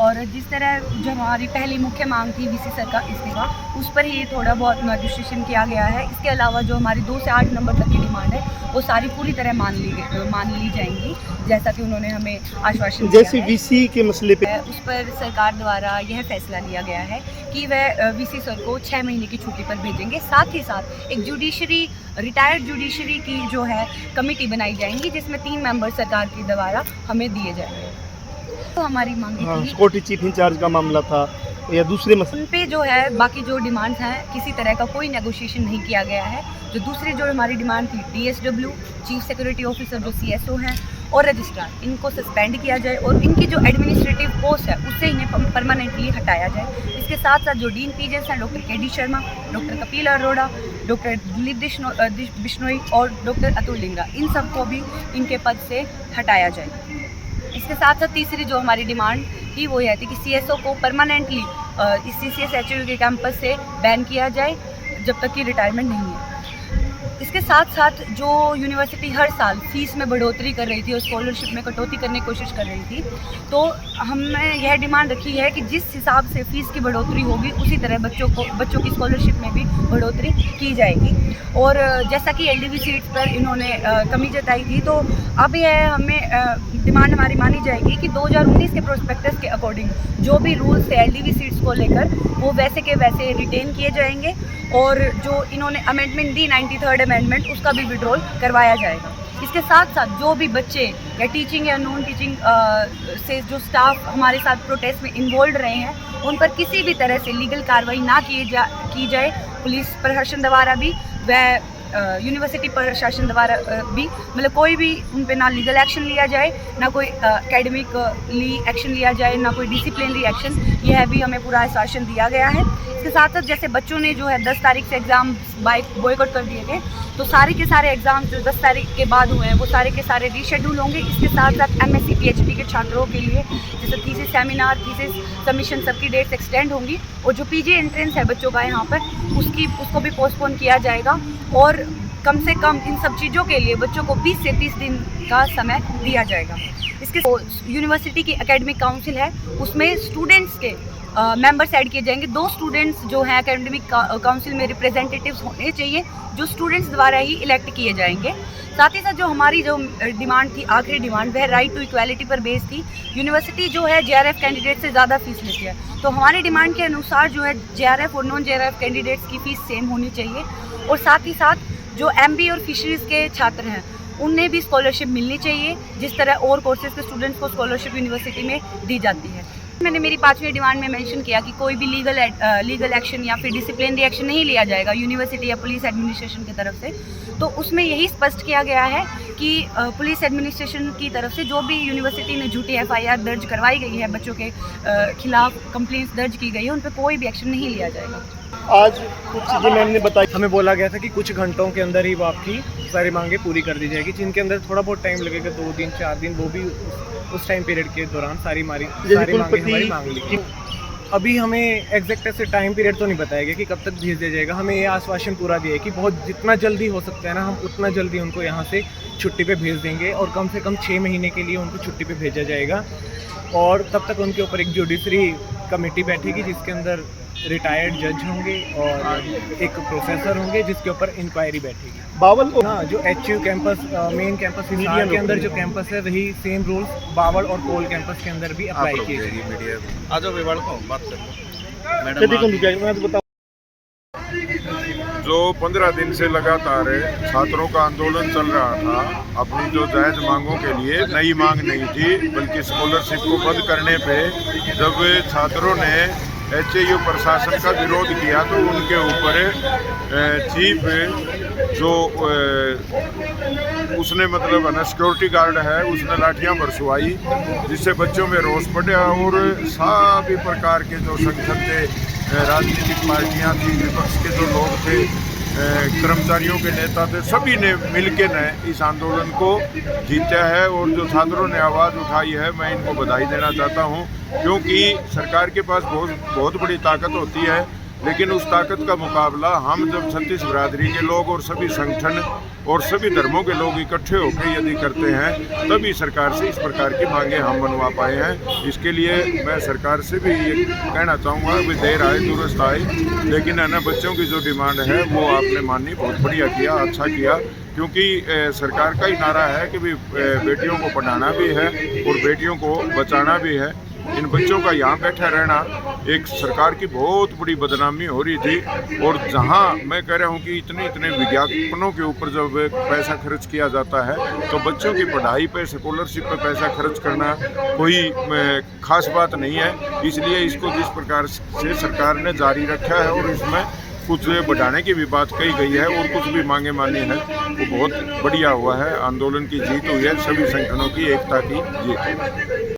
और जिस तरह जो हमारी पहली मुख्य मांग थी वीसी सर का इस्तीफा, उस पर ही थोड़ा बहुत नेगोशिएशन किया गया है। इसके अलावा जो हमारी 2 से 8 नंबर तक की डिमांड है वो सारी पूरी तरह मान ली जाएंगी, जैसा कि उन्होंने हमें आश्वासन दिया जैसे है। वीसी के मसले पे उस पर सरकार द्वारा यह फैसला लिया गया है कि वह वीसी सर को 6 महीने की छुट्टी पर भेजेंगे। साथ ही साथ एक रिटायर्ड जुडिशरी की जो है कमेटी बनाई जाएंगी, जिसमें 3 मेंबर सरकार के द्वारा हमें दिए जाएंगे। तो हमारी मांगी थी सिक्योरिटी चीफ इंचार्ज का मामला था या दूसरे मसले उन पे जो है बाकी जो डिमांड्स हैं किसी तरह का कोई नेगोशिएशन नहीं किया गया है। जो दूसरी जो हमारी डिमांड थी DSW, चीफ सिक्योरिटी ऑफिसर जो CSO हैं और रजिस्ट्रार, इनको सस्पेंड किया जाए और इनकी जो एडमिनिस्ट्रेटिव पोस्ट है उससे इन्हें परमानेंटली हटाया जाए। इसके साथ साथ जो डीन पीजेस हैं doctor KD Sharma, doctor Kapil Arora, doctor Dilip Bishnoi और डॉक्टर अतुल लिंगरा, इन सबको भी इनके पद से हटाया जाए। इसके साथ साथ तीसरी जो हमारी डिमांड थी वो यह थी कि CSO को परमानेंटली इस CCS के कैंपस से बैन किया जाए जब तक कि रिटायरमेंट नहीं है। इसके साथ साथ जो यूनिवर्सिटी हर साल फीस में बढ़ोतरी कर रही थी और स्कॉलरशिप में कटौती करने की कोशिश कर रही थी, तो हमने यह डिमांड रखी है कि जिस हिसाब से फ़ीस की बढ़ोतरी होगी उसी तरह बच्चों की स्कॉलरशिप में भी बढ़ोतरी की जाएगी। और जैसा कि LDV सीट्स पर इन्होंने कमी जताई थी, तो अब यह हमें डिमांड हमारी मानी जाएगी कि 2019 के प्रोस्पेक्टस के अकॉर्डिंग जो भी रूल्स थे LDV सीट्स को लेकर वो वैसे के वैसे रिटेन किए जाएंगे और जो इन्होंने अमेंडमेंट दी 93rd अमेंडमेंट, उसका भी विड्रॉल करवाया जाएगा। इसके साथ साथ जो भी बच्चे या टीचिंग या नॉन टीचिंग से जो स्टाफ हमारे साथ प्रोटेस्ट में इन्वॉल्व रहे हैं उन पर किसी भी तरह से लीगल कार्रवाई ना की जाए। पुलिस प्रशासन द्वारा भी व यूनिवर्सिटी प्रशासन द्वारा भी, मतलब कोई भी उन पे ना लीगल एक्शन लिया जाए, ना कोई एकेडमिकली एक्शन लिया जाए, ना कोई डिसिप्लिनरी एक्शन, यह भी हमें पूरा आश्वासन दिया गया है। इसके साथ साथ जैसे बच्चों ने जो है 10 तारीख से एग्ज़ाम बॉयकॉट कर दिए थे, तो सारे के सारे एग्ज़ाम जो 10 तारीख के बाद हुए हैं वो सारे के सारे रीशेड्यूल होंगे। इसके साथ साथ MSc PhD के छात्रों के लिए जैसे थीसिस सेमिनार, थीसिस सबमिशन, सबकी डेट्स एक्सटेंड होंगी और जो PG एंट्रेंस है बच्चों का यहाँ पर उसको भी पोस्टपोन किया जाएगा और कम से कम इन सब चीज़ों के लिए बच्चों को 20 से 30 दिन का समय दिया जाएगा। इसके यूनिवर्सिटी की एकेडमिक काउंसिल है, उसमें स्टूडेंट्स के मेंबर्स ऐड किए जाएंगे। 2 स्टूडेंट्स जो हैं एकेडमिक काउंसिल में रिप्रेजेंटेटिव्स होने चाहिए, जो स्टूडेंट्स द्वारा ही इलेक्ट किए जाएंगे। साथ ही साथ जो हमारी जो डिमांड थी, आखिरी डिमांड, वह राइट टू इक्वालिटी पर बेस थी। यूनिवर्सिटी जो है JRF कैंडिडेट से ज़्यादा फीस लेती है, तो हमारी डिमांड के अनुसार जो है JRF और नॉन JRF कैंडिडेट्स की फ़ीस सेम होनी चाहिए। और साथ ही साथ जो MBA और फिशरीज़ के छात्र हैं उन्हें भी स्कॉलरशिप मिलनी चाहिए, जिस तरह और कोर्सेज़ के स्टूडेंट्स को स्कॉलरशिप यूनिवर्सिटी में दी जाती है। मैंने मेरी 5वीं डिमांड में मेंशन किया कि कोई भी लीगल एक्शन या फिर डिसिप्लिनरी एक्शन नहीं लिया जाएगा यूनिवर्सिटी या पुलिस एडमिनिस्ट्रेशन की तरफ से। तो उसमें यही स्पष्ट किया गया है कि पुलिस एडमिनिस्ट्रेशन की तरफ से जो भी यूनिवर्सिटी में झूठी FIR दर्ज करवाई गई है, बच्चों के खिलाफ कंप्लेंट्स दर्ज की गई है, उन पर कोई भी एक्शन नहीं लिया जाएगा। आज कुछ चीज़ें मैम ने बताई, हमें बोला गया था कि कुछ घंटों के अंदर ही वो आपकी सारी मांगें पूरी कर दी जाएगी, जिनके अंदर थोड़ा बहुत टाइम लगेगा, 2 दिन 4 दिन, वो भी उस टाइम पीरियड के दौरान सारी मांगें हमारी मांग ली। अभी हमें एग्जैक्ट ऐसे टाइम पीरियड तो नहीं बताया गया कि कब तक भेज दिया जाएगा। हमें ये आश्वासन पूरा दिया है कि बहुत जितना जल्दी हो सकता है ना, हम उतना जल्दी उनको यहाँ से छुट्टी पे भेज देंगे और कम से कम 6 महीने के लिए उनको छुट्टी पे भेजा जाएगा। और तब तक उनके ऊपर एक जुडिशरी कमेटी बैठेगी जिसके अंदर रिटायर्ड जज होंगे और एक प्रोफेसर होंगे जिसके ऊपर इंक्वायरी बैठेगी। बावल को हाँ, जो HU campus main campus India के अंदर जो कैंपस है वही सेम रूल्स बावल और कोल कैंपस के अंदर भी अप्लाई किए जाएंगे। आज विवाद को बात कर मैडम जो 15 दिन से लगातार छात्रों का आंदोलन चल रहा था, अपनी जो जायज़ मांगों के लिए, नई मांग नहीं थी बल्कि स्कॉलरशिप को बंद करने पे जब छात्रों ने HAU प्रशासन का विरोध किया तो उनके ऊपर चीफ जो उसने मतलब है ना सिक्योरिटी गार्ड है, उसने लाठियां बरसवाई, जिससे बच्चों में रोष बढ़ा और सभी प्रकार के जो संगठन थे, राजनीतिक पार्टियां थी, विपक्ष के जो लोग थे, कर्मचारियों के नेता थे, सभी ने मिलकर इस आंदोलन को जीता है। और जो छात्रों ने आवाज़ उठाई है, मैं इनको बधाई देना चाहता हूं, क्योंकि सरकार के पास बहुत बड़ी ताकत होती है लेकिन उस ताकत का मुकाबला हम जब छत्तीस बिरादरी के लोग और सभी संगठन और सभी धर्मों के लोग इकट्ठे होकर यदि करते हैं तभी सरकार से इस प्रकार की मांगे हम मनवा पाए हैं। इसके लिए मैं सरकार से भी ये कहना चाहूँगा कि देर आए दुरुस्त आए, लेकिन है ना बच्चों की जो डिमांड है वो आपने मानी, बहुत बढ़िया किया, अच्छा किया, क्योंकि सरकार का ही नारा है कि भी बेटियों को पढ़ाना भी है और बेटियों को बचाना भी है। इन बच्चों का यहाँ बैठा रहना एक सरकार की बहुत बड़ी बदनामी हो रही थी। और जहाँ मैं कह रहा हूँ कि इतने विज्ञापनों के ऊपर जब पैसा खर्च किया जाता है तो बच्चों की पढ़ाई पे, स्कॉलरशिप पे पैसा खर्च करना कोई खास बात नहीं है। इसलिए इसको जिस प्रकार से सरकार ने जारी रखा है और इसमें कुछ बढ़ाने की भी बात कही गई है और कुछ भी मांगे मानी है, वो बहुत बढ़िया हुआ है। आंदोलन की जीत हुई है, सभी संगठनों की एकता की जीत है।